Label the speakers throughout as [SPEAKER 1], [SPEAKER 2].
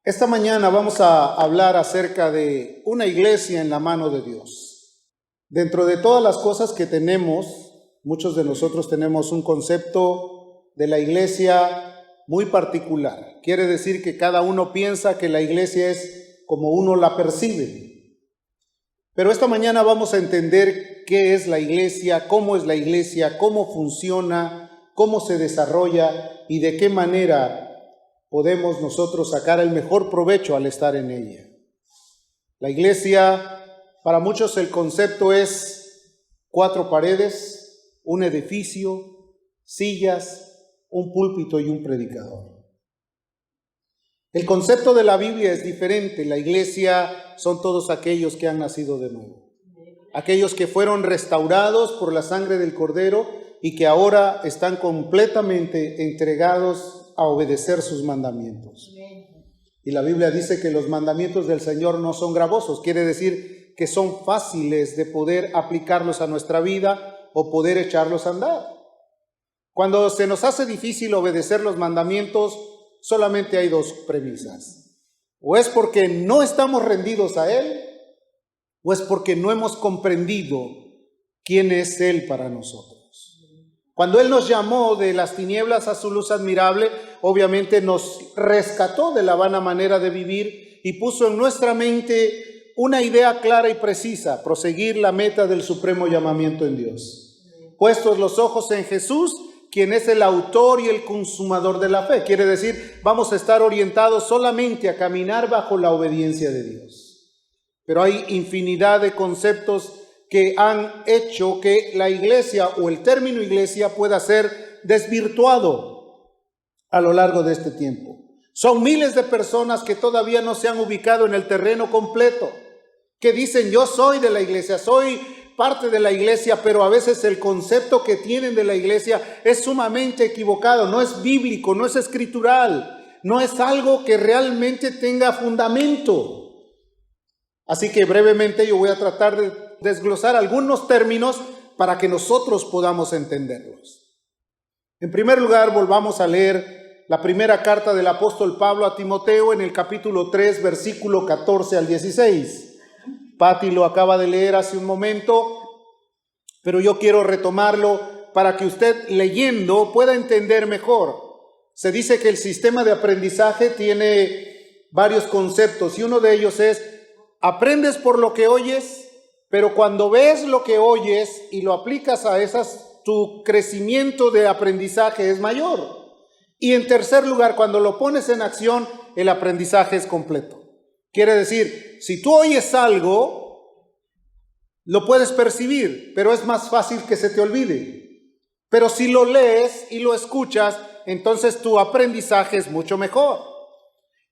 [SPEAKER 1] Esta mañana vamos a hablar acerca de una iglesia en la mano de Dios. Dentro de todas las cosas que tenemos, muchos de nosotros tenemos un concepto de la iglesia muy particular. Quiere decir que cada uno piensa que la iglesia es como uno la percibe. Pero esta mañana vamos a entender qué es la iglesia, cómo es la iglesia, cómo funciona, cómo se desarrolla y de qué manera podemos nosotros sacar el mejor provecho al estar en ella. La iglesia, para muchos el concepto es 4 paredes, un edificio, sillas, un púlpito y un predicador. El concepto de la Biblia es diferente. La iglesia son todos aquellos que han nacido de nuevo, aquellos que fueron restaurados por la sangre del Cordero y que ahora están completamente entregados a obedecer sus mandamientos. Y la Biblia dice que los mandamientos del Señor no son gravosos, quiere decir que son fáciles de poder aplicarlos a nuestra vida o poder echarlos a andar. Cuando se nos hace difícil obedecer los mandamientos, solamente hay 2 premisas. O es porque no estamos rendidos a Él, o es porque no hemos comprendido quién es Él para nosotros. Cuando Él nos llamó de las tinieblas a su luz admirable, obviamente nos rescató de la vana manera de vivir y puso en nuestra mente una idea clara y precisa: proseguir la meta del supremo llamamiento en Dios. Puestos los ojos en Jesús, quien es el autor y el consumador de la fe. Quiere decir, vamos a estar orientados solamente a caminar bajo la obediencia de Dios. Pero hay infinidad de conceptos que han hecho que la iglesia o el término iglesia pueda ser desvirtuado a lo largo de este tiempo. Son miles de personas que todavía no se han ubicado en el terreno completo, que dicen: yo soy de la iglesia, soy parte de la iglesia, pero a veces el concepto que tienen de la iglesia es sumamente equivocado, no es bíblico, no es escritural, no es algo que realmente tenga fundamento. Así que brevemente yo voy a tratar de desglosar algunos términos para que nosotros podamos entenderlos. En primer lugar, volvamos a leer la primera carta del apóstol Pablo a Timoteo en el capítulo 3, versículo 14 al 16. Pati lo acaba de leer hace un momento, pero yo quiero retomarlo para que usted, leyendo, pueda entender mejor. Se dice que el sistema de aprendizaje tiene varios conceptos y uno de ellos es: aprendes por lo que oyes, pero cuando ves lo que oyes y lo aplicas a esas, tu crecimiento de aprendizaje es mayor. Y en tercer lugar, cuando lo pones en acción, el aprendizaje es completo. Quiere decir, si tú oyes algo, lo puedes percibir, pero es más fácil que se te olvide. Pero si lo lees y lo escuchas, entonces tu aprendizaje es mucho mejor.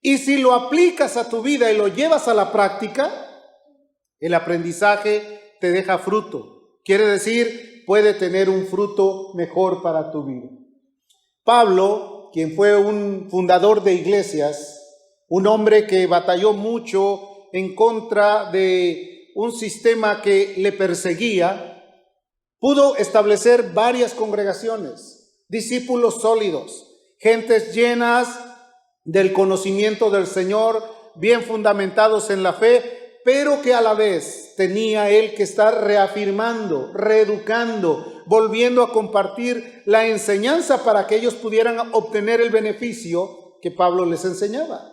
[SPEAKER 1] Y si lo aplicas a tu vida y lo llevas a la práctica, el aprendizaje te deja fruto. Quiere decir, puede tener un fruto mejor para tu vida. Pablo, quien fue un fundador de iglesias, un hombre que batalló mucho en contra de un sistema que le perseguía, pudo establecer varias congregaciones, discípulos sólidos, gentes llenas del conocimiento del Señor, bien fundamentados en la fe, pero que a la vez tenía él que estar reafirmando, reeducando, volviendo a compartir la enseñanza para que ellos pudieran obtener el beneficio que Pablo les enseñaba.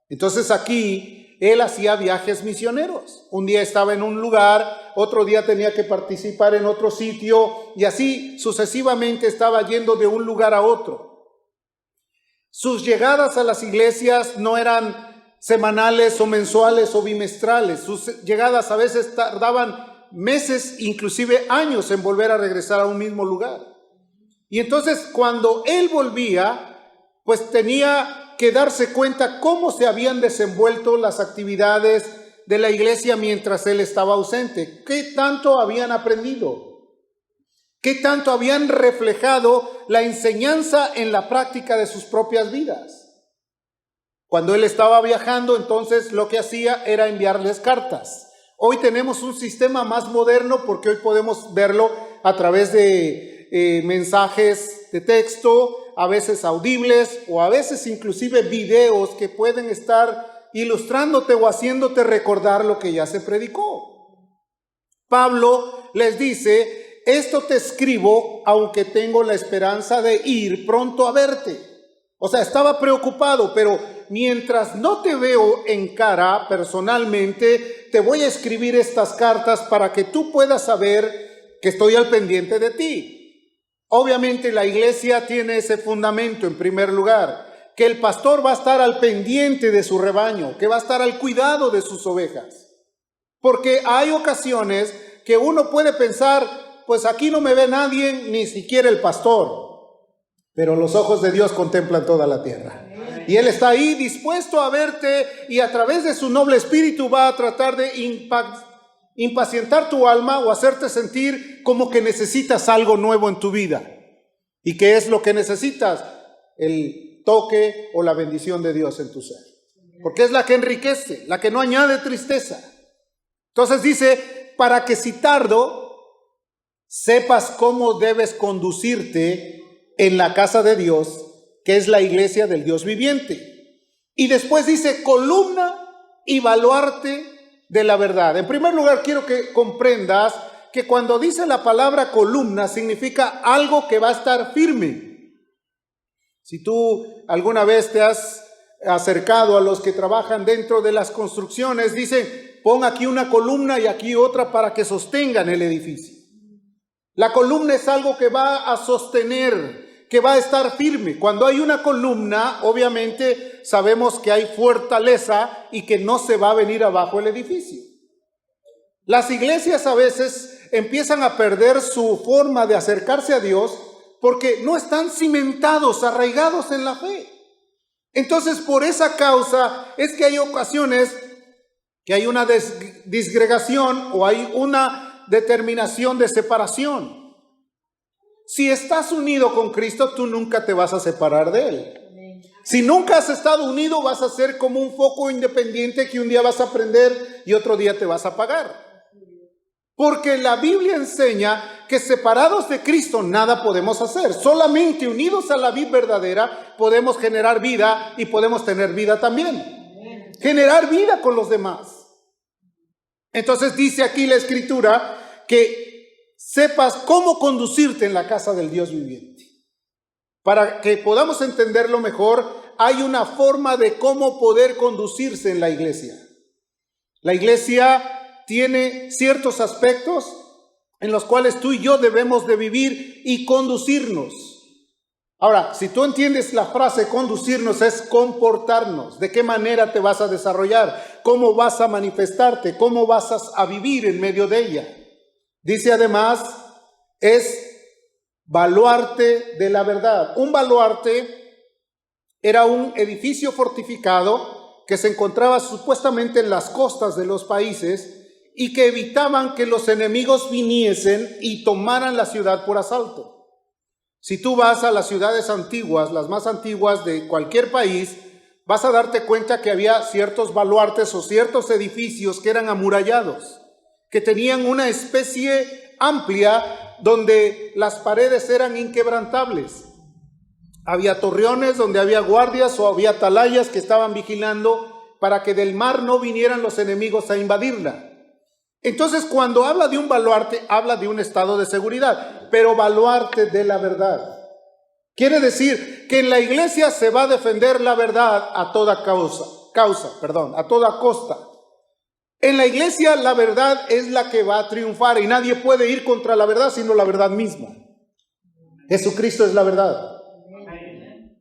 [SPEAKER 1] Entonces aquí él hacía viajes misioneros. Un día estaba en un lugar, otro día tenía que participar en otro sitio y así sucesivamente estaba yendo de un lugar a otro. Sus llegadas a las iglesias no eran semanales o mensuales o bimestrales. Sus llegadas a veces tardaban meses, inclusive años, en volver a regresar a un mismo lugar. Y entonces cuando él volvía, pues tenía que darse cuenta cómo se habían desenvuelto las actividades de la iglesia mientras él estaba ausente. ¿Qué tanto habían aprendido? ¿Qué tanto habían reflejado la enseñanza en la práctica de sus propias vidas? Cuando él estaba viajando, entonces lo que hacía era enviarles cartas. Hoy tenemos un sistema más moderno porque hoy podemos verlo a través de mensajes de texto, a veces audibles o a veces inclusive videos que pueden estar ilustrándote o haciéndote recordar lo que ya se predicó. Pablo les dice: esto te escribo aunque tengo la esperanza de ir pronto a verte. O sea, estaba preocupado, pero mientras no te veo en cara personalmente, te voy a escribir estas cartas para que tú puedas saber que estoy al pendiente de ti. Obviamente la iglesia tiene ese fundamento en primer lugar, que el pastor va a estar al pendiente de su rebaño, que va a estar al cuidado de sus ovejas. Porque hay ocasiones que uno puede pensar: pues aquí no me ve nadie, ni siquiera el pastor. Pero los ojos de Dios contemplan toda la tierra. Y Él está ahí dispuesto a verte, y a través de su noble espíritu va a tratar de impacientar tu alma o hacerte sentir como que necesitas algo nuevo en tu vida. ¿Y qué es lo que necesitas? El toque o la bendición de Dios en tu ser. Porque es la que enriquece, la que no añade tristeza. Entonces dice: para que si tardo, sepas cómo debes conducirte en la casa de Dios, que es la iglesia del Dios viviente. Y después dice: columna y baluarte de la verdad. En primer lugar, quiero que comprendas que cuando dice la palabra columna, significa algo que va a estar firme. Si tú alguna vez te has acercado a los que trabajan dentro de las construcciones, dicen: pon aquí una columna y aquí otra para que sostengan el edificio. La columna es algo que va a sostener, que va a estar firme. Cuando hay una columna, obviamente sabemos que hay fortaleza y que no se va a venir abajo el edificio. Las iglesias a veces empiezan a perder su forma de acercarse a Dios porque no están cimentados, arraigados en la fe. Entonces, por esa causa es que hay ocasiones que hay una disgregación o hay una determinación de separación. Si estás unido con Cristo, tú nunca te vas a separar de Él. Si nunca has estado unido, vas a ser como un foco independiente que un día vas a prender y otro día te vas a apagar. Porque la Biblia enseña que separados de Cristo nada podemos hacer. Solamente unidos a la vid verdadera podemos generar vida y podemos tener vida también. Generar vida con los demás. Entonces dice aquí la Escritura que sepas cómo conducirte en la casa del Dios viviente. Para que podamos entenderlo mejor, hay una forma de cómo poder conducirse en la iglesia. La iglesia tiene ciertos aspectos en los cuales tú y yo debemos de vivir y conducirnos. Ahora, si tú entiendes la frase conducirnos, es comportarnos. ¿De qué manera te vas a desarrollar? ¿Cómo vas a manifestarte? ¿Cómo vas a vivir en medio de ella? Dice además, es baluarte de la verdad. Un baluarte era un edificio fortificado que se encontraba supuestamente en las costas de los países y que evitaban que los enemigos viniesen y tomaran la ciudad por asalto. Si tú vas a las ciudades antiguas, las más antiguas de cualquier país, vas a darte cuenta que había ciertos baluartes o ciertos edificios que eran amurallados, que tenían una especie amplia donde las paredes eran inquebrantables. Había torreones donde había guardias o había atalayas que estaban vigilando para que del mar no vinieran los enemigos a invadirla. Entonces, cuando habla de un baluarte, habla de un estado de seguridad, pero baluarte de la verdad. Quiere decir que en la iglesia se va a defender la verdad a toda a toda costa. En la iglesia la verdad es la que va a triunfar y nadie puede ir contra la verdad sino la verdad misma. Jesucristo es la verdad.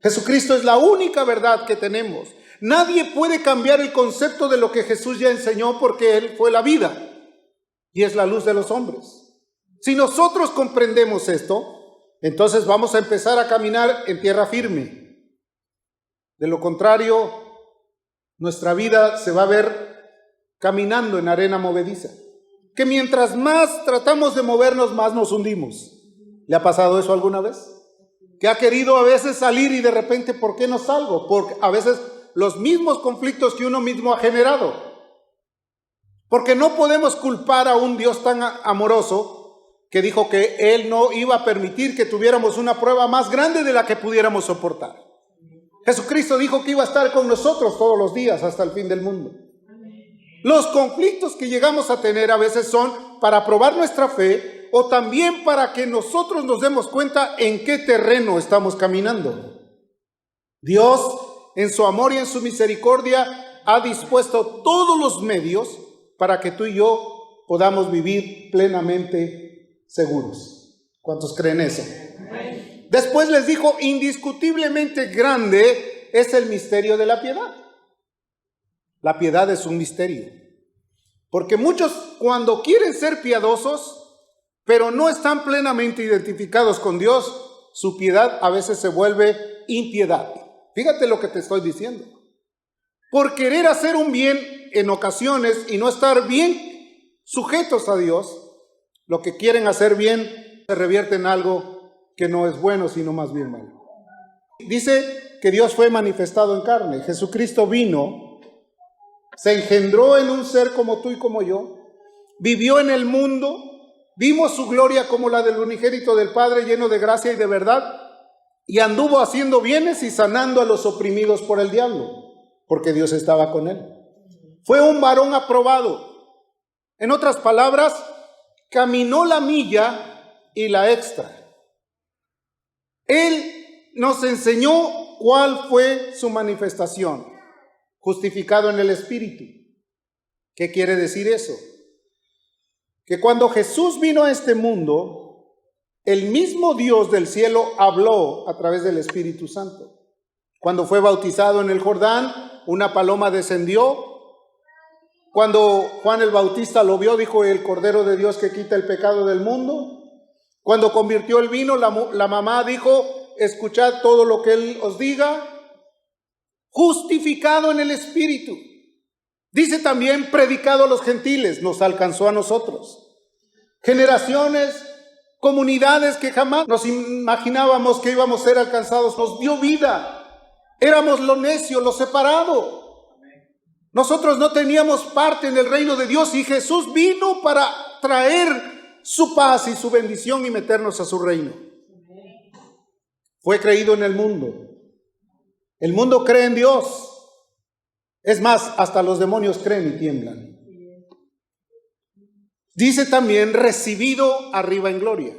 [SPEAKER 1] Jesucristo es la única verdad que tenemos. Nadie puede cambiar el concepto de lo que Jesús ya enseñó porque Él fue la vida y es la luz de los hombres. Si nosotros comprendemos esto, entonces vamos a empezar a caminar en tierra firme. De lo contrario, nuestra vida se va a ver caminando en arena movediza, que mientras más tratamos de movernos, más nos hundimos. ¿Le ha pasado eso alguna vez? Que ha querido a veces salir y de repente, ¿por qué no salgo? Porque a veces los mismos conflictos que uno mismo ha generado. Porque no podemos culpar a un Dios tan amoroso que dijo que Él no iba a permitir que tuviéramos una prueba más grande de la que pudiéramos soportar. Jesucristo dijo que iba a estar con nosotros todos los días hasta el fin del mundo. Los conflictos que llegamos a tener a veces son para probar nuestra fe o también para que nosotros nos demos cuenta en qué terreno estamos caminando. Dios, en su amor y en su misericordia, ha dispuesto todos los medios para que tú y yo podamos vivir plenamente seguros. ¿Cuántos creen eso? Después les dijo, indiscutiblemente grande es el misterio de la piedad. La piedad es un misterio. Porque muchos cuando quieren ser piadosos, pero no están plenamente identificados con Dios, su piedad a veces se vuelve impiedad. Fíjate lo que te estoy diciendo. Por querer hacer un bien en ocasiones y no estar bien sujetos a Dios, lo que quieren hacer bien se revierte en algo que no es bueno, sino más bien malo. Dice que Dios fue manifestado en carne. Jesucristo vino, se engendró en un ser como tú y como yo, vivió en el mundo, vimos su gloria como la del unigénito del Padre, lleno de gracia y de verdad, y anduvo haciendo bienes y sanando a los oprimidos por el diablo, porque Dios estaba con él. Fue un varón aprobado. En otras palabras, caminó la milla y la extra. Él nos enseñó cuál fue su manifestación. Justificado en el Espíritu. ¿Qué quiere decir eso? Que cuando Jesús vino a este mundo, el mismo Dios del cielo habló a través del Espíritu Santo. Cuando fue bautizado en el Jordán, una paloma descendió. Cuando Juan el Bautista lo vio, dijo: el Cordero de Dios que quita el pecado del mundo. Cuando convirtió el vino, la mamá dijo: escuchad todo lo que Él os diga. Justificado en el Espíritu. Dice también predicado a los gentiles, nos alcanzó a nosotros. Generaciones, comunidades que jamás nos imaginábamos que íbamos a ser alcanzados, nos dio vida. Éramos lo necio, lo separado. Nosotros no teníamos parte en el reino de Dios y Jesús vino para traer su paz y su bendición y meternos a su reino. Fue creído en el mundo. El mundo cree en Dios. Es más, hasta los demonios creen y tiemblan. Dice también recibido arriba en gloria.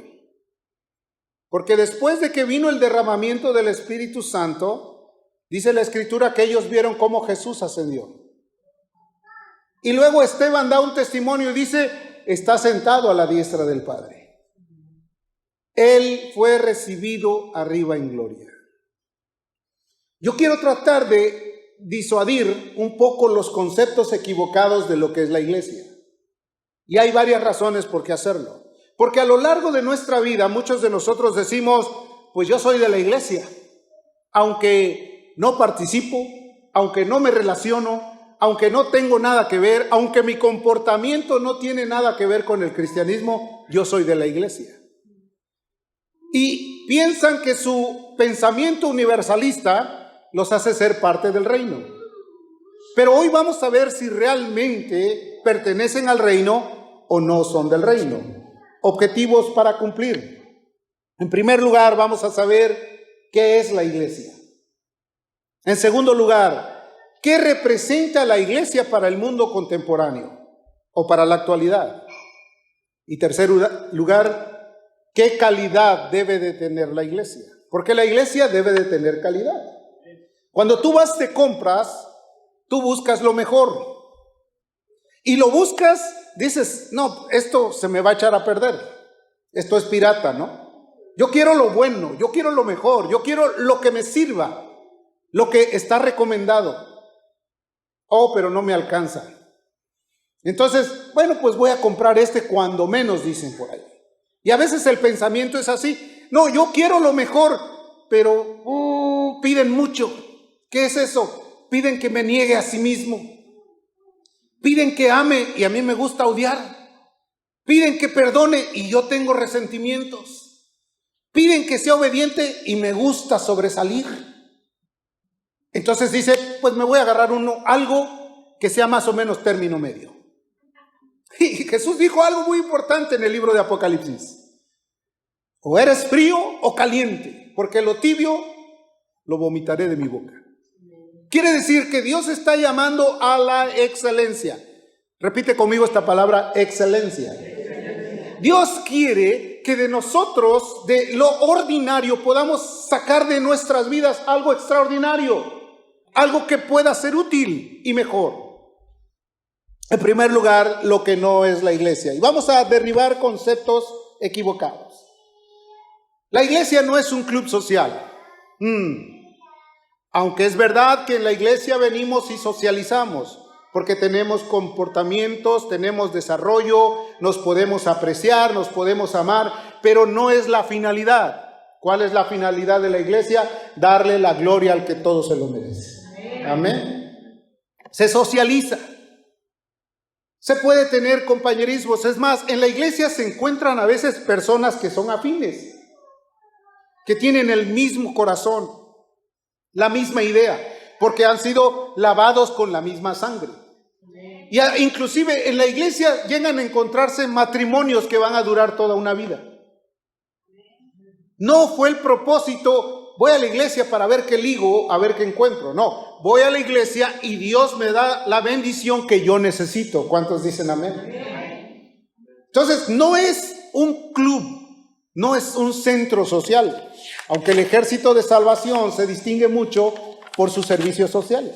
[SPEAKER 1] Porque después de que vino el derramamiento del Espíritu Santo, dice la Escritura que ellos vieron cómo Jesús ascendió. Y luego Esteban da un testimonio y dice: está sentado a la diestra del Padre. Él fue recibido arriba en gloria. Yo quiero tratar de disuadir un poco los conceptos equivocados de lo que es la iglesia. Y hay varias razones por qué hacerlo. Porque a lo largo de nuestra vida muchos de nosotros decimos: pues yo soy de la iglesia. Aunque no participo, aunque no me relaciono, aunque no tengo nada que ver, aunque mi comportamiento no tiene nada que ver con el cristianismo, yo soy de la iglesia. Y piensan que su pensamiento universalista los hace ser parte del reino. Pero hoy vamos a ver si realmente pertenecen al reino o no son del reino. Objetivos para cumplir. En primer lugar, vamos a saber qué es la iglesia. En segundo lugar, ¿qué representa la iglesia para el mundo contemporáneo o para la actualidad? Y tercer lugar, ¿qué calidad debe de tener la iglesia? Porque la iglesia debe de tener calidad. Cuando tú vas de compras, tú buscas lo mejor. Y lo buscas, dices: no, esto se me va a echar a perder. Esto es pirata, ¿no? Yo quiero lo bueno, yo quiero lo mejor, yo quiero lo que me sirva, lo que está recomendado. Oh, pero no me alcanza. Entonces, bueno, pues voy a comprar cuando menos, dicen por ahí. Y a veces el pensamiento es así: no, yo quiero lo mejor, pero piden mucho. ¿Qué es eso? Piden que me niegue a sí mismo. Piden que ame y a mí me gusta odiar. Piden que perdone y yo tengo resentimientos. Piden que sea obediente y me gusta sobresalir. Entonces dice: pues me voy a agarrar algo que sea más o menos término medio. Y Jesús dijo algo muy importante en el libro de Apocalipsis. O eres frío o caliente, porque lo tibio lo vomitaré de mi boca. Quiere decir que Dios está llamando a la excelencia. Repite conmigo esta palabra, excelencia. Dios quiere que de nosotros, de lo ordinario, podamos sacar de nuestras vidas algo extraordinario, algo que pueda ser útil y mejor. En primer lugar, lo que no es la iglesia. Y vamos a derribar conceptos equivocados. La iglesia no es un club social. Aunque es verdad que en la iglesia venimos y socializamos, porque tenemos comportamientos, tenemos desarrollo, nos podemos apreciar, nos podemos amar, pero no es la finalidad. ¿Cuál es la finalidad de la iglesia? Darle la gloria al que todo se lo merece. Amén. Se socializa. Se puede tener compañerismos. Es más, en la iglesia se encuentran a veces personas que son afines, que tienen el mismo corazón, la misma idea, porque han sido lavados con la misma sangre. Y inclusive en la iglesia llegan a encontrarse matrimonios que van a durar toda una vida. No fue el propósito, voy a la iglesia para ver qué ligo, a ver qué encuentro. No, voy a la iglesia y Dios me da la bendición que yo necesito. ¿Cuántos dicen amén? Entonces, no es un club, no es un centro social, aunque el Ejército de Salvación se distingue mucho por sus servicios sociales.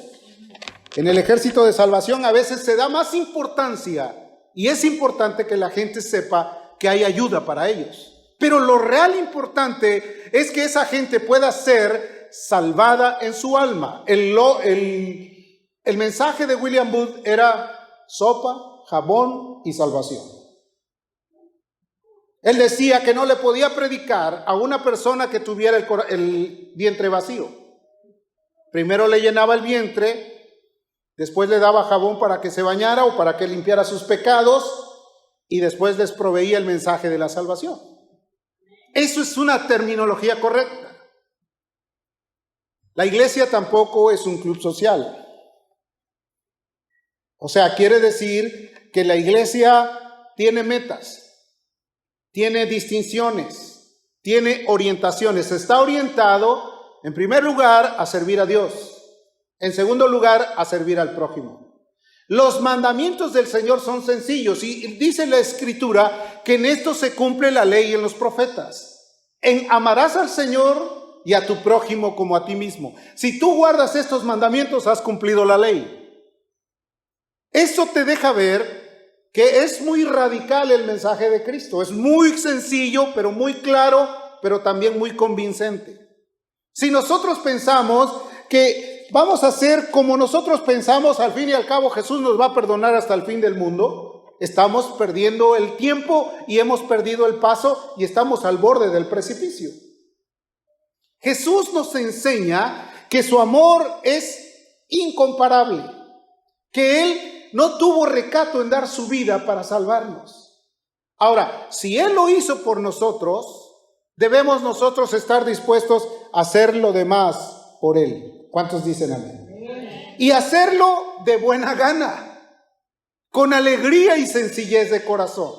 [SPEAKER 1] En el Ejército de Salvación a veces se da más importancia, y es importante que la gente sepa que hay ayuda para ellos. Pero lo real importante es que esa gente pueda ser salvada en su alma. El mensaje de William Booth era sopa, jabón y salvación. Él decía que no le podía predicar a una persona que tuviera el vientre vacío. Primero le llenaba el vientre, después le daba jabón para que se bañara o para que limpiara sus pecados, y después les proveía el mensaje de la salvación. Eso es una terminología correcta. La iglesia tampoco es un club social. O sea, quiere decir que la iglesia tiene metas, tiene distinciones, tiene orientaciones. Está orientado, en primer lugar, a servir a Dios. En segundo lugar, a servir al prójimo. Los mandamientos del Señor son sencillos y dice la Escritura que en esto se cumple la ley en los profetas. En amarás al Señor y a tu prójimo como a ti mismo. Si tú guardas estos mandamientos, has cumplido la ley. Eso te deja ver que es muy radical el mensaje de Cristo. Es muy sencillo, pero muy claro, pero también muy convincente. Si nosotros pensamos que vamos a hacer como nosotros pensamos, al fin y al cabo Jesús nos va a perdonar hasta el fin del mundo, estamos perdiendo el tiempo y hemos perdido el paso y estamos al borde del precipicio. Jesús nos enseña que su amor es incomparable, que Él no tuvo recato en dar su vida para salvarnos. Ahora, si Él lo hizo por nosotros, debemos nosotros estar dispuestos a hacer lo demás por Él. ¿Cuántos dicen amén? Y hacerlo de buena gana, con alegría y sencillez de corazón.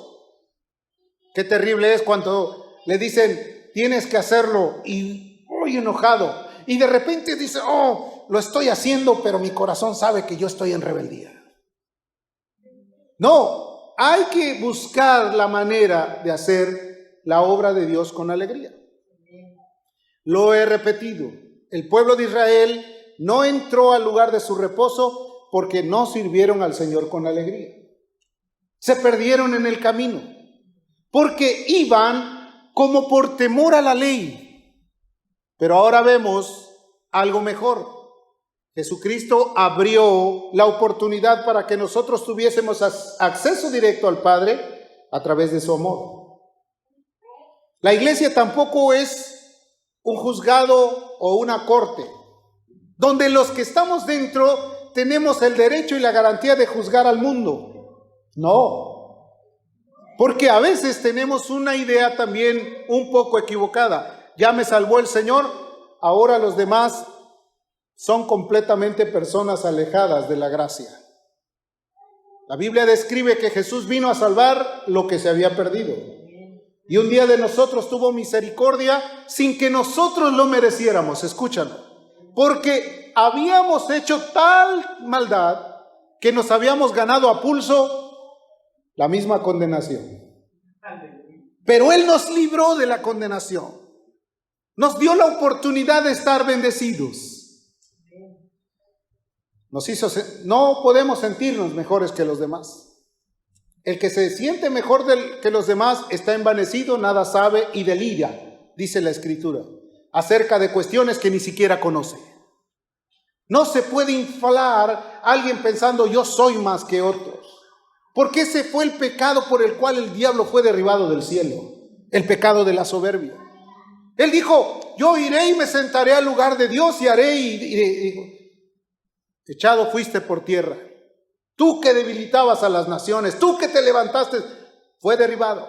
[SPEAKER 1] Qué terrible es cuando le dicen, tienes que hacerlo, y muy enojado, y de repente dice, lo estoy haciendo, pero mi corazón sabe que yo estoy en rebeldía. No, hay que buscar la manera de hacer la obra de Dios con alegría. Lo he repetido. El pueblo de Israel no entró al lugar de su reposo porque no sirvieron al Señor con alegría. Se perdieron en el camino porque iban como por temor a la ley. Pero ahora vemos algo mejor. Jesucristo abrió la oportunidad para que nosotros tuviésemos acceso directo al Padre a través de su amor. La iglesia tampoco es un juzgado o una corte, donde los que estamos dentro tenemos el derecho y la garantía de juzgar al mundo. No, porque a veces tenemos una idea también un poco equivocada. Ya me salvó el Señor, ahora los demás son completamente personas alejadas de la gracia. La Biblia describe que Jesús vino a salvar lo que se había perdido. Y un día de nosotros tuvo misericordia sin que nosotros lo mereciéramos. Escúchalo. Porque habíamos hecho tal maldad que nos habíamos ganado a pulso la misma condenación. Pero Él nos libró de la condenación. Nos dio la oportunidad de estar bendecidos. No podemos sentirnos mejores que los demás. El que se siente mejor que los demás está envanecido, nada sabe y delira, dice la Escritura, acerca de cuestiones que ni siquiera conoce. No se puede inflar a alguien pensando yo soy más que otros, porque ese fue el pecado por el cual el diablo fue derribado del cielo, el pecado de la soberbia. Él dijo, yo iré y me sentaré al lugar de Dios y haré y echado fuiste por tierra. Tú que debilitabas a las naciones, tú que te levantaste, fue derribado.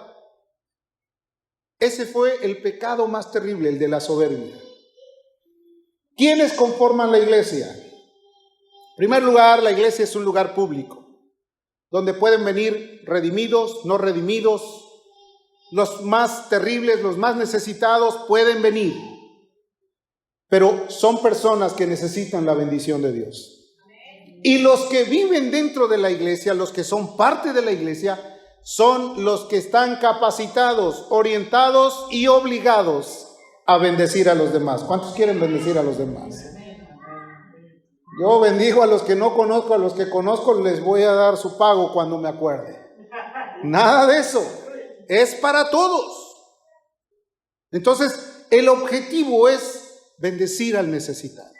[SPEAKER 1] Ese fue el pecado más terrible, el de la soberbia. ¿Quiénes conforman la iglesia? En primer lugar, la iglesia es un lugar público, donde pueden venir redimidos, no redimidos, los más terribles, los más necesitados pueden venir, pero son personas que necesitan la bendición de Dios. Y los que viven dentro de la iglesia, los que son parte de la iglesia, son los que están capacitados, orientados y obligados a bendecir a los demás. ¿Cuántos quieren bendecir a los demás? Yo bendigo a los que no conozco, a los que conozco les voy a dar su pago cuando me acuerde. Nada de eso, es para todos. Entonces, el objetivo es bendecir al necesitado,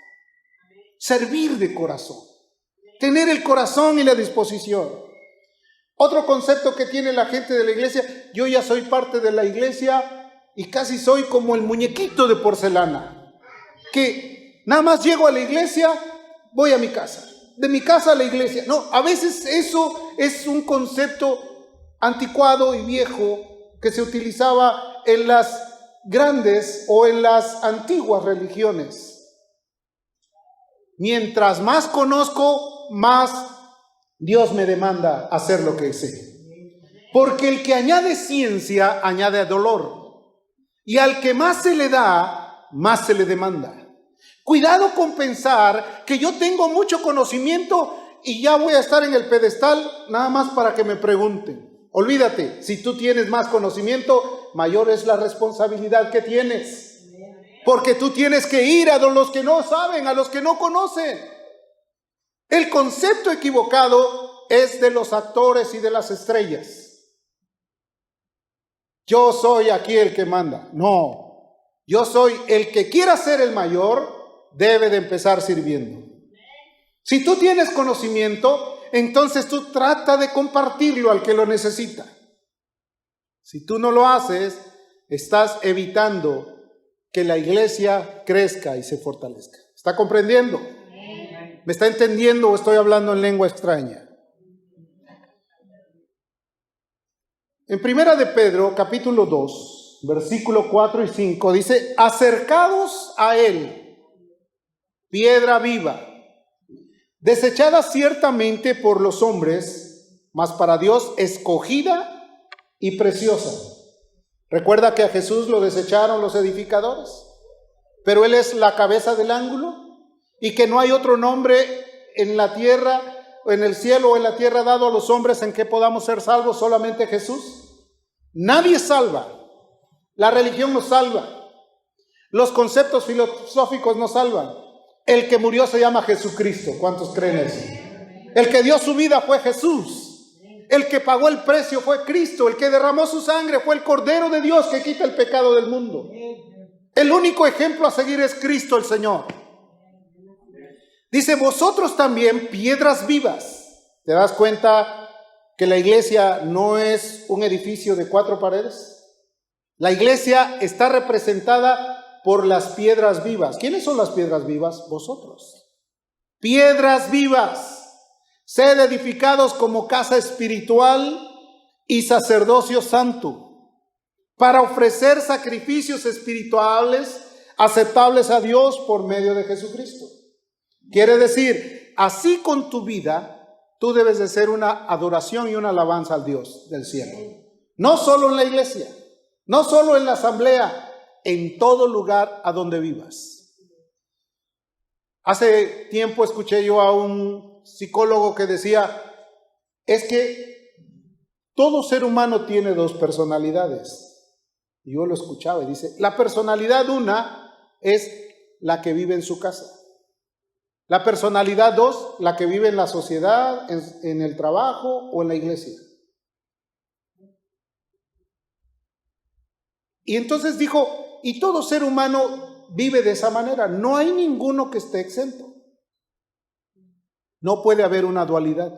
[SPEAKER 1] servir de corazón. Tener el corazón y la disposición. Otro concepto que tiene la gente de la iglesia, yo ya soy parte de la iglesia y casi soy como el muñequito de porcelana, que nada más llego a la iglesia, voy a mi casa, de mi casa a la iglesia. No, a veces eso es un concepto anticuado y viejo que se utilizaba en las grandes o en las antiguas religiones. Mientras más conozco, más Dios me demanda hacer lo que sé. Porque el que añade ciencia, añade dolor. Y al que más se le da, más se le demanda. Cuidado con pensar que yo tengo mucho conocimiento y ya voy a estar en el pedestal nada más para que me pregunten. Olvídate, si tú tienes más conocimiento, mayor es la responsabilidad que tienes. Porque tú tienes que ir a los que no saben, a los que no conocen. El concepto equivocado es de los actores y de las estrellas. Yo soy aquí el que manda. No, yo soy el que quiera ser el mayor, debe de empezar sirviendo. Si tú tienes conocimiento, entonces tú trata de compartirlo al que lo necesita. Si tú no lo haces, estás evitando que la iglesia crezca y se fortalezca. ¿Está comprendiendo? ¿Me está entendiendo o estoy hablando en lengua extraña? En Primera de Pedro, capítulo 2, versículo 4 y 5, dice, acercados a él, piedra viva, desechada ciertamente por los hombres, mas para Dios escogida y preciosa. Recuerda que a Jesús lo desecharon los edificadores, pero Él es la cabeza del ángulo. Y que no hay otro nombre en la tierra, o en el cielo o en la tierra dado a los hombres en que podamos ser salvos, solamente Jesús. Nadie salva. La religión nos salva. Los conceptos filosóficos nos salvan. El que murió se llama Jesucristo. ¿Cuántos creen eso? El que dio su vida fue Jesús. El que pagó el precio fue Cristo. El que derramó su sangre fue el Cordero de Dios que quita el pecado del mundo. El único ejemplo a seguir es Cristo el Señor. Dice, vosotros también piedras vivas. ¿Te das cuenta que la iglesia no es un edificio de 4 paredes? La iglesia está representada por las piedras vivas. ¿Quiénes son las piedras vivas? Vosotros. Piedras vivas. Sed edificados como casa espiritual y sacerdocio santo, para ofrecer sacrificios espirituales aceptables a Dios por medio de Jesucristo. Quiere decir, así con tu vida, tú debes de ser una adoración y una alabanza al Dios del cielo. No solo en la iglesia, No solo en la asamblea, en todo lugar a donde vivas. Hace tiempo escuché yo a un psicólogo que decía, es que todo ser humano tiene dos personalidades. Y yo lo escuchaba y dice, la personalidad una es la que vive en su casa. La personalidad dos, la que vive en la sociedad, en el trabajo o en la iglesia. Y entonces dijo, y todo ser humano vive de esa manera. No hay ninguno que esté exento. No puede haber una dualidad.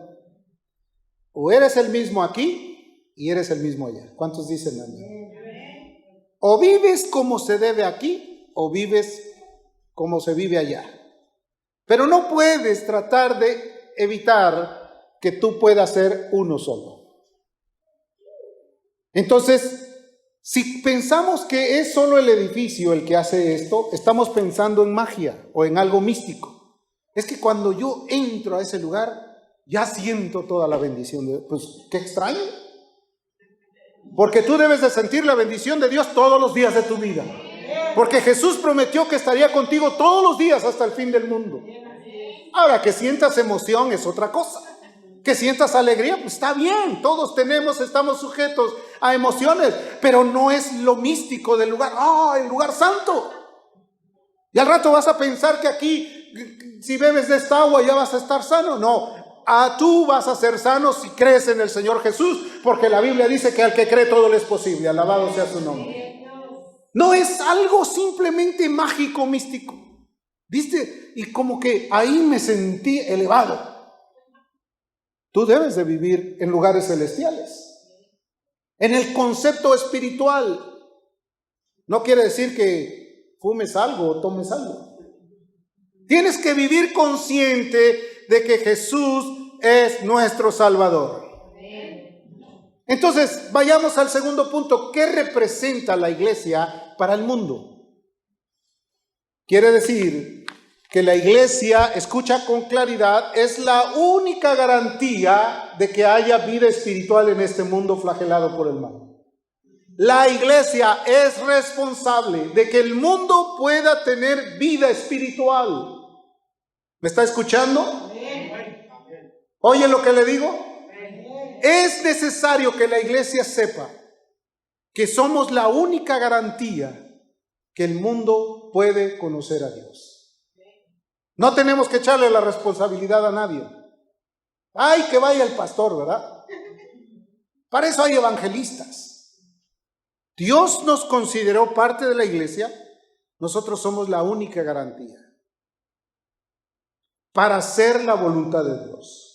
[SPEAKER 1] O eres el mismo aquí y eres el mismo allá. ¿Cuántos dicen amén? O vives como se debe aquí o vives como se vive allá. Pero no puedes tratar de evitar que tú puedas ser uno solo. Entonces, si pensamos que es solo el edificio el que hace esto, estamos pensando en magia o en algo místico. Es que cuando yo entro a ese lugar, ya siento toda la bendición de Dios. Pues, qué extraño. Porque tú debes de sentir la bendición de Dios todos los días de tu vida. Porque Jesús prometió que estaría contigo todos los días hasta el fin del mundo. Ahora, que sientas emoción es otra cosa. Que sientas alegría, pues está bien. Todos estamos sujetos a emociones. Pero no es lo místico del lugar. El lugar santo. Y al rato vas a pensar que aquí, si bebes de esta agua, ya vas a estar sano. No. Tú vas a ser sano si crees en el Señor Jesús, porque la Biblia dice que al que cree todo le es posible. Alabado sea su nombre. No es algo simplemente mágico, místico. ¿Viste? Y como que ahí me sentí elevado. Tú debes de vivir en lugares celestiales. En el concepto espiritual. No quiere decir que fumes algo o tomes algo. Tienes que vivir consciente de que Jesús es nuestro Salvador. Entonces, vayamos al segundo punto. ¿Qué representa la iglesia para el mundo? Quiere decir que la iglesia, escucha con claridad, es la única garantía de que haya vida espiritual en este mundo flagelado por el mal. La iglesia es responsable de que el mundo pueda tener vida espiritual. ¿Me está escuchando? ¿Oye lo que le digo? Es necesario que la iglesia sepa que somos la única garantía que el mundo puede conocer a Dios. No tenemos que echarle la responsabilidad a nadie. Ay, que vaya el pastor, ¿verdad? Para eso hay evangelistas. Dios nos consideró parte de la iglesia. Nosotros somos la única garantía para hacer la voluntad de Dios.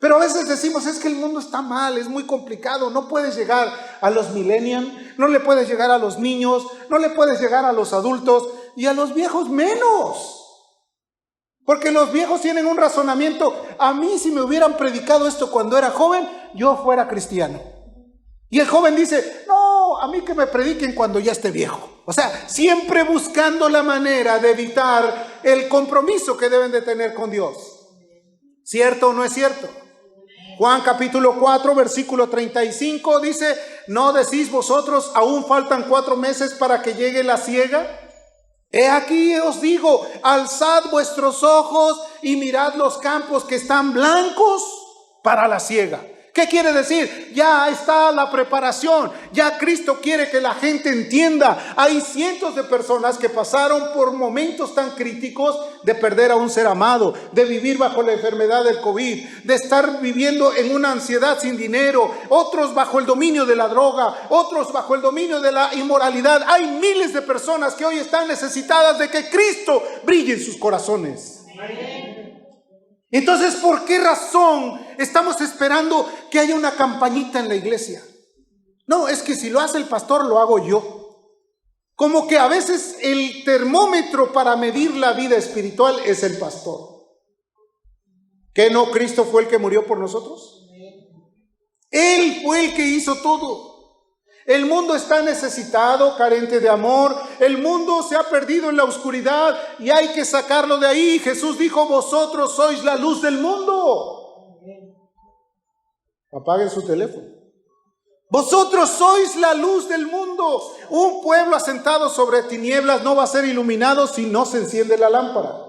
[SPEAKER 1] Pero a veces decimos, es que el mundo está mal, es muy complicado, no puedes llegar a los millennials, no le puedes llegar a los niños, no le puedes llegar a los adultos y a los viejos menos. Porque los viejos tienen un razonamiento. A mí, si me hubieran predicado esto cuando era joven, yo fuera cristiano. Y el joven dice, no, a mí que me prediquen cuando ya esté viejo. O sea, siempre buscando la manera de evitar el compromiso que deben de tener con Dios. ¿Cierto o no es cierto? Juan capítulo 4, versículo 35 dice, ¿no decís vosotros, aún faltan 4 meses para que llegue la siega? He aquí os digo, alzad vuestros ojos y mirad los campos que están blancos para la siega. ¿Qué quiere decir? Ya está la preparación, ya Cristo quiere que la gente entienda. Hay cientos de personas que pasaron por momentos tan críticos de perder a un ser amado, de vivir bajo la enfermedad del COVID, de estar viviendo en una ansiedad sin dinero, otros bajo el dominio de la droga, otros bajo el dominio de la inmoralidad. Hay miles de personas que hoy están necesitadas de que Cristo brille en sus corazones. Entonces, ¿por qué razón estamos esperando que haya una campañita en la iglesia? No, es que si lo hace el pastor, lo hago yo. Como que a veces el termómetro para medir la vida espiritual es el pastor. ¿Qué no? Cristo fue el que murió por nosotros. Él fue el que hizo todo. El mundo está necesitado, carente de amor. El mundo se ha perdido en la oscuridad y hay que sacarlo de ahí. Jesús dijo, vosotros sois la luz del mundo. Apaguen su teléfono. Vosotros sois la luz del mundo. Un pueblo asentado sobre tinieblas no va a ser iluminado si no se enciende la lámpara.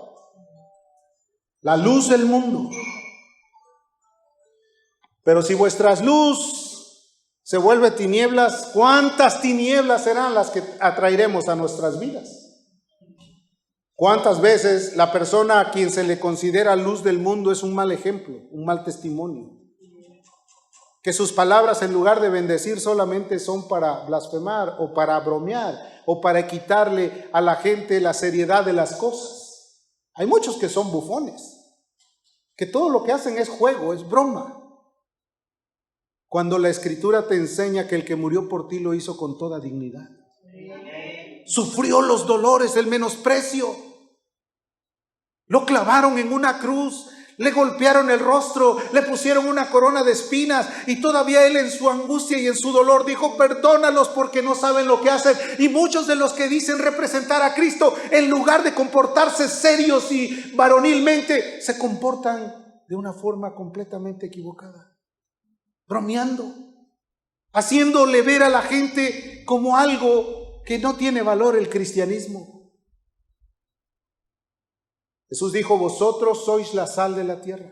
[SPEAKER 1] La luz del mundo. Pero si vuestra luz se vuelve tinieblas, ¿cuántas tinieblas serán las que atraeremos a nuestras vidas? ¿Cuántas veces la persona a quien se le considera luz del mundo es un mal ejemplo, un mal testimonio? Que sus palabras, en lugar de bendecir, solamente son para blasfemar o para bromear o para quitarle a la gente la seriedad de las cosas. Hay muchos que son bufones, que todo lo que hacen es juego, es broma. Cuando la Escritura te enseña que el que murió por ti lo hizo con toda dignidad. Sufrió los dolores, el menosprecio. Lo clavaron en una cruz, le golpearon el rostro, le pusieron una corona de espinas y todavía él en su angustia y en su dolor dijo: perdónalos porque no saben lo que hacen. Y muchos de los que dicen representar a Cristo, en lugar de comportarse serios y varonilmente, se comportan de una forma completamente equivocada, bromeando, haciéndole ver a la gente como algo que no tiene valor el cristianismo. Jesús dijo: vosotros sois la sal de la tierra.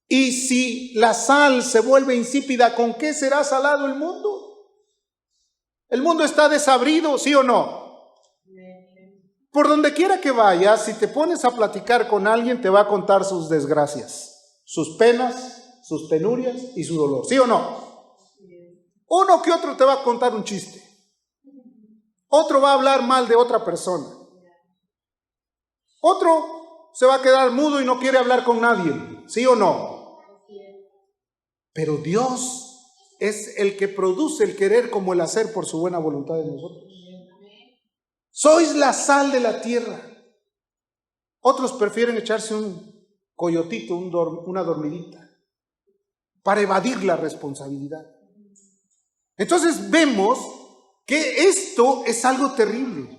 [SPEAKER 1] Y si la sal se vuelve insípida, ¿con qué será salado el mundo? El mundo está desabrido, ¿sí o no? Por donde quiera que vayas, si te pones a platicar con alguien, te va a contar sus desgracias, sus penas, sus penurias y su dolor, ¿sí o no? Uno que otro te va a contar un chiste. Otro va a hablar mal de otra persona. Otro se va a quedar mudo y no quiere hablar con nadie, ¿sí o no? Pero Dios es el que produce el querer como el hacer por su buena voluntad de nosotros. Sois la sal de la tierra. Otros prefieren echarse un coyotito, una dormidita, para evadir la responsabilidad. Entonces vemos que esto es algo terrible.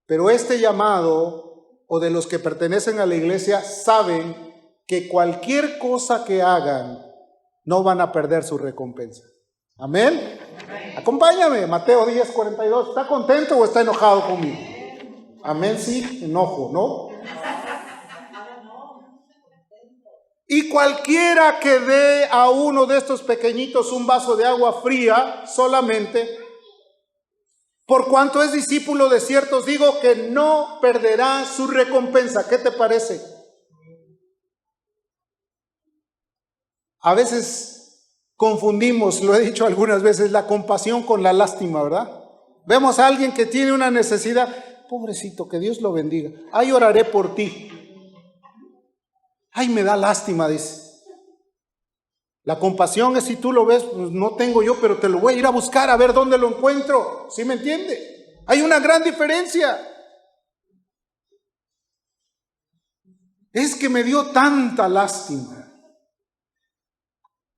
[SPEAKER 1] Pero este llamado, o de los que pertenecen a la iglesia, saben que cualquier cosa que hagan no van a perder su recompensa. ¿Amén? Amén. Acompáñame, Mateo 10:42. ¿Está contento o está enojado conmigo? Amén, sí, enojo, ¿no? Y cualquiera que dé a uno de estos pequeñitos un vaso de agua fría solamente, por cuanto es discípulo de ciertos, digo que no perderá su recompensa. ¿Qué te parece? A veces confundimos, lo he dicho algunas veces, la compasión con la lástima, ¿verdad? Vemos a alguien que tiene una necesidad. Pobrecito, que Dios lo bendiga. Ay, oraré por ti. Ay, me da lástima, dice. La compasión es si tú lo ves, pues no tengo yo, pero te lo voy a ir a buscar a ver dónde lo encuentro. ¿Sí me entiende? Hay una gran diferencia. Es que me dio tanta lástima.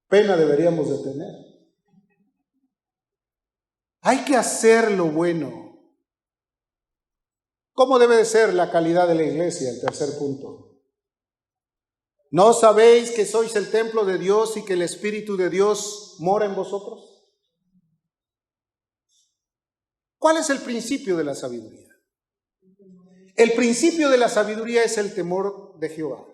[SPEAKER 1] Pena deberíamos de tener. Hay que hacer lo bueno. ¿Cómo debe de ser la calidad de la iglesia? El tercer punto. ¿No sabéis que sois el templo de Dios y que el Espíritu de Dios mora en vosotros? ¿Cuál es el principio de la sabiduría? El principio de la sabiduría es el temor de Jehová.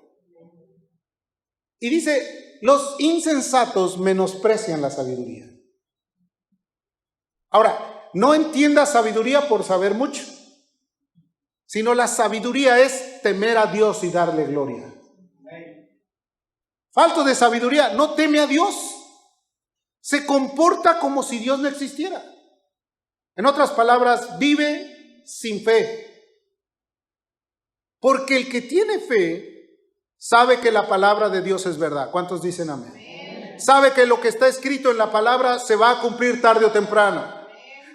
[SPEAKER 1] Y dice, los insensatos menosprecian la sabiduría. Ahora, no entiendas sabiduría por saber mucho, sino la sabiduría es temer a Dios y darle gloria. Falto de sabiduría, no teme a Dios. Se comporta como si Dios no existiera. En otras palabras, vive sin fe. Porque el que tiene fe sabe que la palabra de Dios es verdad. ¿Cuántos dicen amén? Amén. Sabe que lo que está escrito en la palabra se va a cumplir tarde o temprano.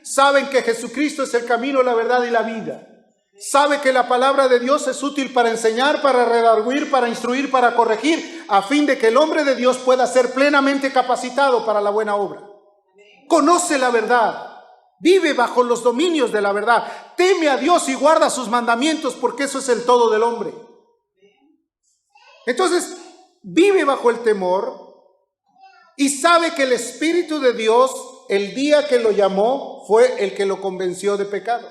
[SPEAKER 1] Saben que Jesucristo es el camino, la verdad y la vida. Sabe que la palabra de Dios es útil para enseñar, para redarguir, para instruir, para corregir, a fin de que el hombre de Dios pueda ser plenamente capacitado para la buena obra. Conoce la verdad, vive bajo los dominios de la verdad, teme a Dios y guarda sus mandamientos, porque eso es el todo del hombre. Entonces, vive bajo el temor y sabe que el Espíritu de Dios, el día que lo llamó, fue el que lo convenció de pecado.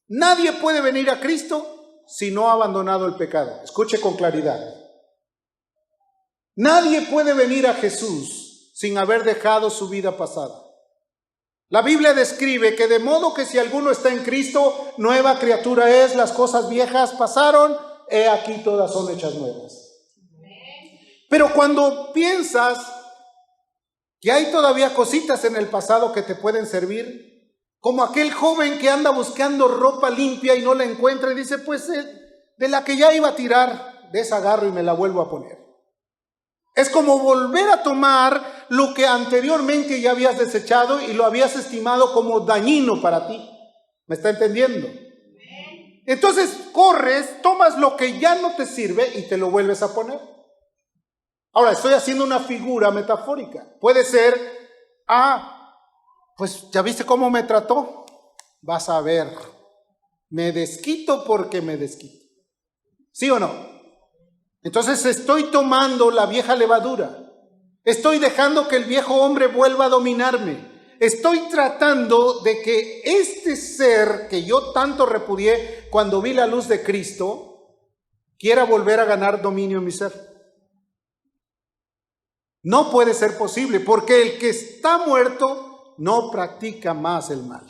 [SPEAKER 1] Nadie puede venir a Cristo si no ha abandonado el pecado. Escuche con claridad. Nadie puede venir a Jesús sin haber dejado su vida pasada. La Biblia describe que de modo que si alguno está en Cristo, nueva criatura es, las cosas viejas pasaron, he aquí todas son hechas nuevas. Pero cuando piensas que hay todavía cositas en el pasado que te pueden servir, como aquel joven que anda buscando ropa limpia y no la encuentra y dice, pues de la que ya iba a tirar, de esa agarro y me la vuelvo a poner. Es como volver a tomar lo que anteriormente ya habías desechado y lo habías estimado como dañino para ti. ¿Me está entendiendo? Entonces corres, tomas lo que ya no te sirve y te lo vuelves a poner. Ahora, estoy haciendo una figura metafórica. Puede ser, pues ya viste cómo me trató. Vas a ver, me desquito porque me desquito. ¿Sí o no? Entonces estoy tomando la vieja levadura. Estoy dejando que el viejo hombre vuelva a dominarme. Estoy tratando de que este ser que yo tanto repudié cuando vi la luz de Cristo, quiera volver a ganar dominio en mi ser. No puede ser posible, porque el que está muerto no practica más el mal.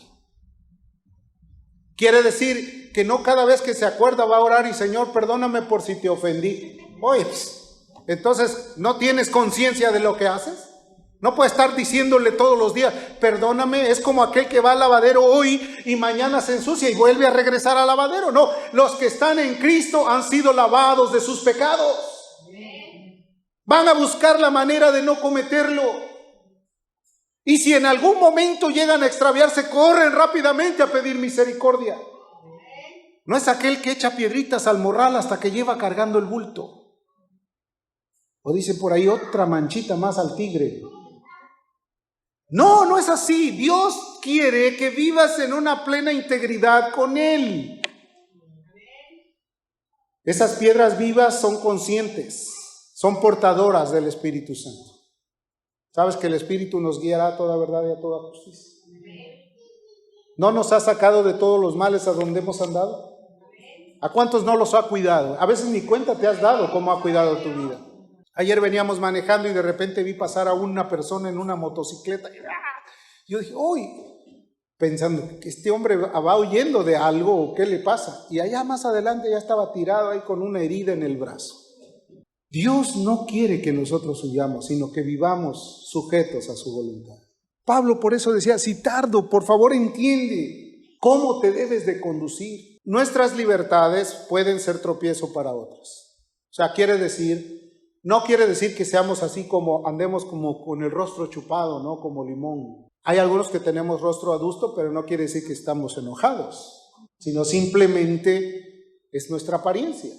[SPEAKER 1] Quiere decir que no cada vez que se acuerda va a orar y Señor, perdóname por si te ofendí. Oye, entonces, ¿no tienes conciencia de lo que haces? No puedes estar diciéndole todos los días, perdóname. Es como aquel que va al lavadero hoy y mañana se ensucia y vuelve a regresar al lavadero. No, los que están en Cristo han sido lavados de sus pecados. Van a buscar la manera de no cometerlo. Y si en algún momento llegan a extraviarse, corren rápidamente a pedir misericordia. No es aquel que echa piedritas al morral hasta que lleva cargando el bulto. O dice por ahí otra manchita más al tigre. No, no es así. Dios quiere que vivas en una plena integridad con Él. Esas piedras vivas son conscientes, son portadoras del Espíritu Santo. ¿Sabes que el Espíritu nos guiará a toda verdad y a toda justicia? ¿No nos ha sacado de todos los males a donde hemos andado? ¿A cuántos no los ha cuidado? A veces ni cuenta te has dado cómo ha cuidado tu vida. Ayer veníamos manejando y de repente vi pasar a una persona en una motocicleta. Yo dije, uy, pensando que este hombre va huyendo de algo o qué le pasa. Y allá más adelante ya estaba tirado ahí con una herida en el brazo. Dios no quiere que nosotros huyamos, sino que vivamos sujetos a su voluntad. Pablo por eso decía, si tardo, por favor entiende cómo te debes de conducir. Nuestras libertades pueden ser tropiezo para otros. O sea, no quiere decir que seamos así como, andemos como con el rostro chupado, ¿no? Como limón. Hay algunos que tenemos rostro adusto, pero no quiere decir que estamos enojados, sino simplemente es nuestra apariencia.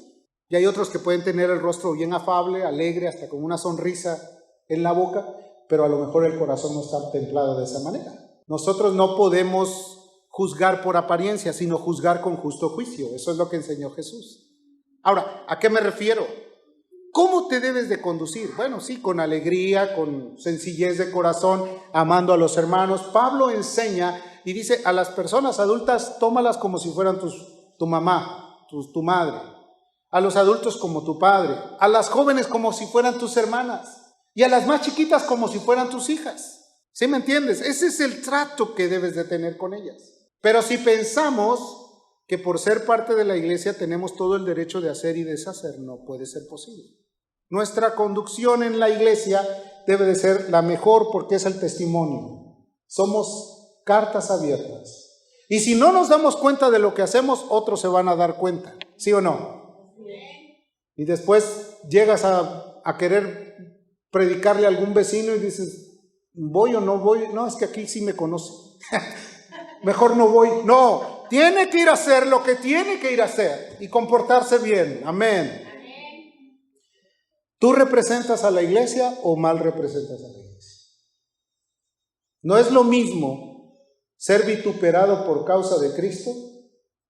[SPEAKER 1] Y hay otros que pueden tener el rostro bien afable, alegre, hasta con una sonrisa en la boca, pero a lo mejor el corazón no está templado de esa manera. Nosotros no podemos juzgar por apariencia, sino juzgar con justo juicio. Eso es lo que enseñó Jesús. Ahora, ¿a qué me refiero? ¿Cómo te debes de conducir? Bueno, sí, con alegría, con sencillez de corazón, amando a los hermanos. Pablo enseña y dice, a las personas adultas, tómalas como si fueran tu mamá, tu madre. A los adultos como tu padre, a las jóvenes como si fueran tus hermanas y a las más chiquitas como si fueran tus hijas. ¿Sí me entiendes? Ese es el trato que debes de tener con ellas. Pero si pensamos que por ser parte de la iglesia tenemos todo el derecho de hacer y deshacer, no puede ser posible. Nuestra conducción en la iglesia debe de ser la mejor porque es el testimonio. Somos cartas abiertas. Y si no nos damos cuenta de lo que hacemos, otros se van a dar cuenta. ¿Sí o no? Y después llegas a querer predicarle a algún vecino y dices, ¿voy o no voy? No, es que aquí sí me conoce. Mejor no voy. No, tiene que ir a hacer lo que tiene que ir a hacer y comportarse bien. Amén. ¿Tú representas a la iglesia o mal representas a la iglesia? No es lo mismo ser vituperado por causa de Cristo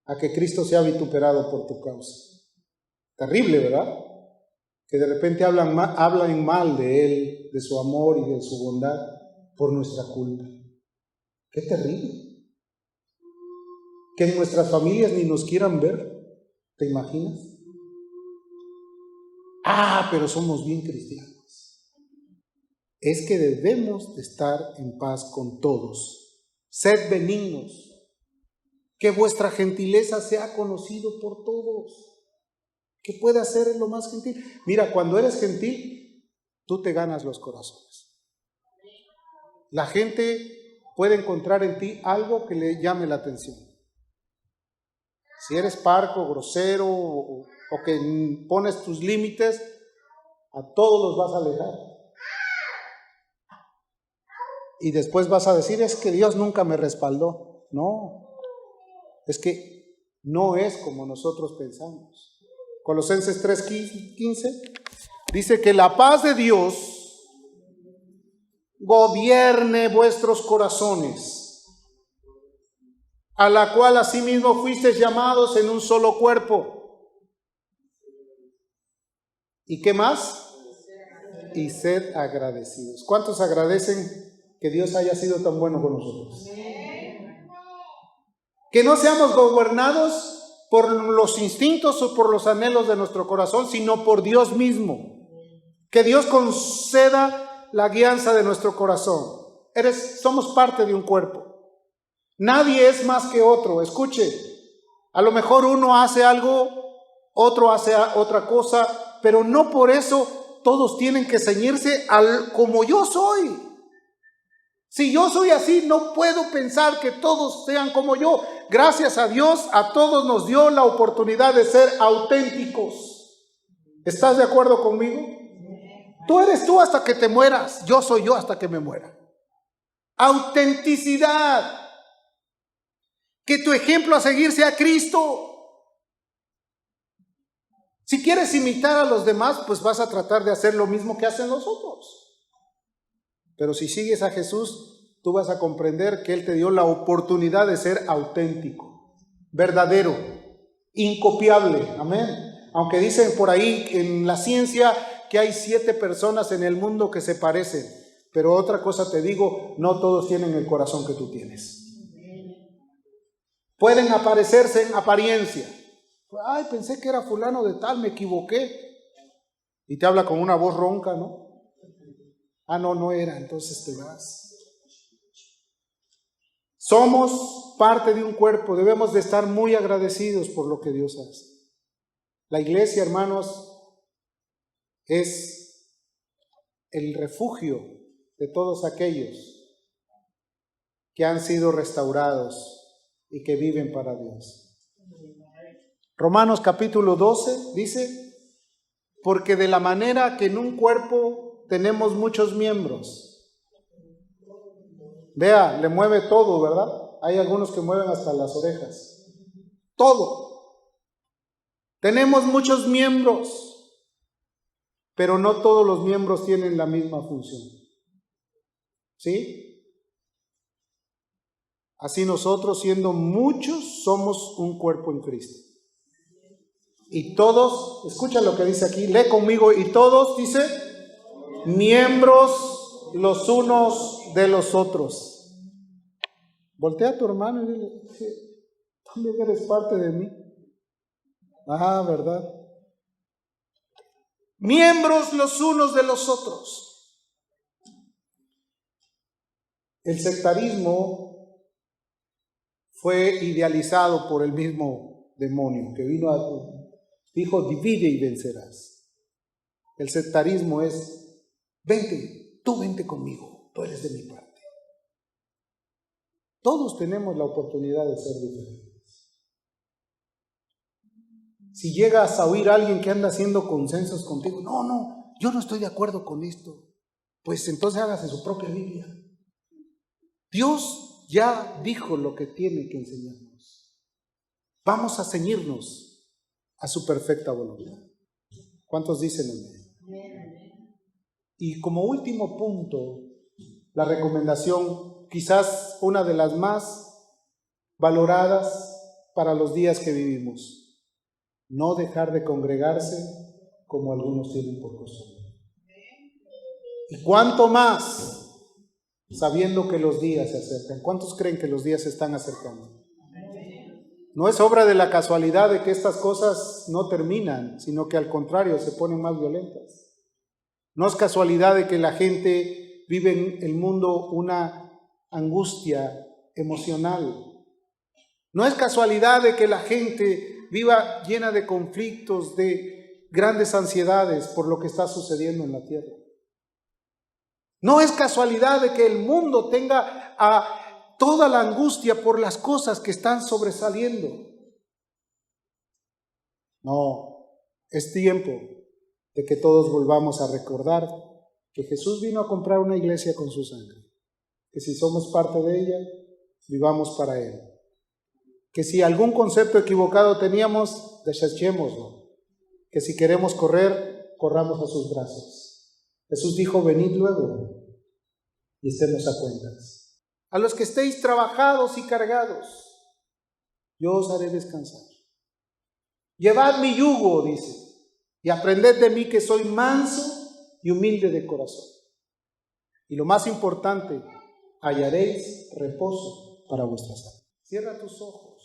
[SPEAKER 1] a que Cristo sea vituperado por tu causa. Terrible, ¿verdad? que de repente hablan mal de Él, de su amor y de su bondad por nuestra culpa. ¡Qué terrible! Que en nuestras familias ni nos quieran ver, ¿te imaginas? Pero somos bien cristianos. Es que debemos de estar en paz con todos. Sed benignos, que vuestra gentileza sea conocido por todos. Que pueda ser lo más gentil. Mira, cuando eres gentil, tú te ganas los corazones. La gente puede encontrar en ti algo que le llame la atención. Si eres parco, grosero o que pones tus límites, a todos los vas a alejar. Y después vas a decir, es que Dios nunca me respaldó. No, es que no es como nosotros pensamos. Colosenses 3:15 dice que la paz de Dios gobierne vuestros corazones, a la cual asimismo fuisteis llamados en un solo cuerpo. ¿Y qué más? Y sed agradecidos. ¿Cuántos agradecen que Dios haya sido tan bueno con nosotros? Que no seamos gobernados por los instintos o por los anhelos de nuestro corazón, sino por Dios mismo. Que Dios conceda la guianza de nuestro corazón. Somos parte de un cuerpo. Nadie es más que otro. Escuche, a lo mejor uno hace algo, otro hace otra cosa, pero no por eso todos tienen que ceñirse como yo soy. Si yo soy así, no puedo pensar que todos sean como yo. Gracias a Dios, a todos nos dio la oportunidad de ser auténticos. ¿Estás de acuerdo conmigo? Tú eres tú hasta que te mueras. Yo soy yo hasta que me muera. Autenticidad. Que tu ejemplo a seguir sea Cristo. Si quieres imitar a los demás, pues vas a tratar de hacer lo mismo que hacen los otros. Pero si sigues a Jesús, tú vas a comprender que Él te dio la oportunidad de ser auténtico, verdadero, incopiable. Amén. Aunque dicen por ahí en la ciencia que hay 7 personas en el mundo que se parecen. Pero otra cosa te digo, no todos tienen el corazón que tú tienes. Pueden aparecerse en apariencia. Ay, pensé que era fulano de tal, me equivoqué. Y te habla con una voz ronca, ¿no? No era, entonces te vas. Somos parte de un cuerpo, debemos de estar muy agradecidos por lo que Dios hace. La iglesia, hermanos, es el refugio de todos aquellos que han sido restaurados y que viven para Dios. Romanos capítulo 12 dice, porque de la manera que en un cuerpo tenemos muchos miembros. Vea, le mueve todo, ¿verdad? Hay algunos que mueven hasta las orejas. Todo. Tenemos muchos miembros, pero no todos los miembros tienen la misma función. ¿Sí? Así nosotros, siendo muchos, somos un cuerpo en Cristo. Y todos, escucha lo que dice aquí, lee conmigo, y todos, dice, miembros los unos de los otros. Voltea a tu hermano y dile, también eres parte de mí. ¿Verdad? Miembros los unos de los otros. El sectarismo fue idealizado por el mismo demonio que dijo, divide y vencerás. El sectarismo es, tú vente conmigo, tú eres de mi parte. Todos tenemos la oportunidad de ser diferentes. Si llegas a oír a alguien que anda haciendo consensos contigo, no, yo no estoy de acuerdo con esto, pues entonces hágase su propia Biblia. Dios ya dijo lo que tiene que enseñarnos. Vamos a ceñirnos a su perfecta voluntad. ¿Cuántos dicen amén? Y como último punto, la recomendación, quizás una de las más valoradas para los días que vivimos. No dejar de congregarse como algunos tienen por costumbre. Y cuánto más, sabiendo que los días se acercan. ¿Cuántos creen que los días se están acercando? No es obra de la casualidad de que estas cosas no terminan, sino que al contrario se ponen más violentas. No es casualidad de que la gente vive en el mundo una angustia emocional. No es casualidad de que la gente viva llena de conflictos, de grandes ansiedades por lo que está sucediendo en la tierra. No es casualidad de que el mundo tenga toda la angustia por las cosas que están sobresaliendo. No, es tiempo de que todos volvamos a recordar que Jesús vino a comprar una iglesia con su sangre. Que si somos parte de ella, vivamos para Él. Que si algún concepto equivocado teníamos, desechémoslo. Que si queremos correr, corramos a sus brazos. Jesús dijo, venid luego y estemos a cuentas. A los que estéis trabajados y cargados, yo os haré descansar. Llevad mi yugo, dice, y aprended de mí que soy manso y humilde de corazón. Y lo más importante, hallaréis reposo para vuestras almas. Cierra tus ojos.